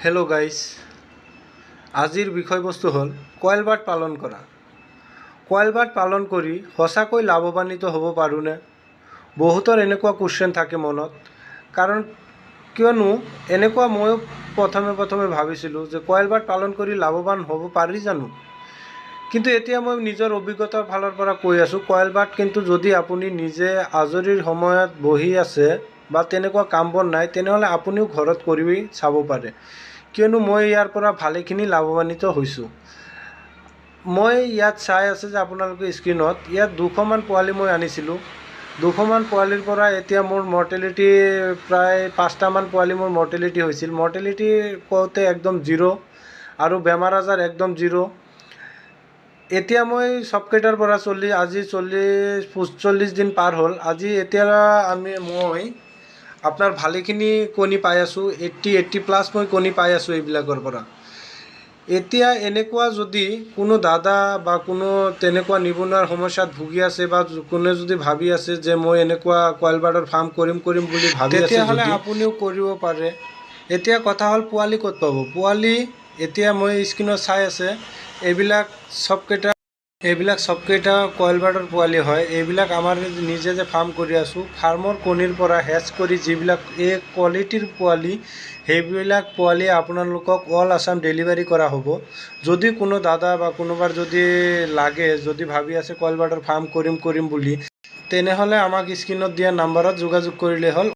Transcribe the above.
Hello' guys, আজিৰ বিষয়বস্তু হ'ল কইল বাৰ্ড পালন কৰা। কইল বাৰ্ড পালন কৰি সঁচাকৈ লাভৱান্বিত হ'ব পাৰোঁনে? বহুতৰ এনেকুৱা কুৱেশ্যন থাকে মনত। কাৰণ কিয়নো এনেকুৱা ময়ো প্ৰথমে ভাবিছিলোঁ যে কইল বাৰ্ড পালন কৰি লাভৱান হ'ব পাৰি জানো। কিন্তু এতিয়া মই নিজৰ অভিজ্ঞতাৰ ফালৰ পৰা কৈ আছোঁ, কইল বাৰ্ড কিন্তু যদি আপুনি নিজে আজৰিৰ সময়ত বহি আছে বা তেনেকুৱা কাম বন নাই, তেনেহ'লে আপুনিও ঘৰত কৰি চাব পাৰে। কিয়নো মই ইয়াৰ পৰা ভালেখিনি লাভৱান্বিত হৈছোঁ। মই ইয়াত চাই আছে যে আপোনালোকে স্ক্ৰীণত, ইয়াত 200মান পোৱালি মই আনিছিলোঁ। 200মান পোৱালিৰ পৰা এতিয়া মোৰ মৰ্টেলিটি প্ৰায় 5টামান পোৱালি মোৰ মৰ্টেলিটি হৈছিল। মৰ্টেলিটি কওঁতে একদম জিৰ' আৰু বেমাৰ আজাৰ একদম জিৰ'। এতিয়া মই চবকেইটাৰ পৰা আজি 40 দিন পাৰ হ'ল। আজি এতিয়া মই আপোনাৰ ভালেখিনি কণী পাই আছোঁ। 80+ মই কণী পাই আছোঁ এইবিলাকৰ পৰা। এতিয়া এনেকুৱা যদি কোনো দাদা বা কোনো তেনেকুৱা নিবনুৱাৰ সমস্যাত ভুগি আছে বা কোনে যদি ভাবি আছে যে মই এনেকুৱা কইল বাৰ্ডৰ ফাৰ্ম কৰিম বুলি ভাবি আছে, তেতিয়াহ'লে আপুনিও কৰিব পাৰে। এতিয়া কথা হ'ল পোৱালি ক'ত পাব? পোৱালি এতিয়া মই স্ক্ৰীণত চাই আছে, এইবিলাক চবকেইটা কইল বাৰ্ডৰ পোৱালি হয়। এইবিলাক আমাৰ নিজে যে ফাৰ্ম কৰি আছোঁ, ফাৰ্মৰ কণীৰ পৰা হেচ কৰি যিবিলাক এই কোৱালিটিৰ পোৱালি, সেইবিলাক পোৱালি আপোনালোকক অল আছাম ডেলিভাৰী কৰা হ'ব। যদি কোনো দাদা বা কোনোবাৰ যদি লাগে, যদি ভাবি আছে কইল বাৰ্ডৰ ফাৰ্ম কৰিম বুলি, তেনেহ'লে আমাক স্ক্ৰীণত দিয়া নাম্বাৰত যোগাযোগ কৰিলে হ'ল।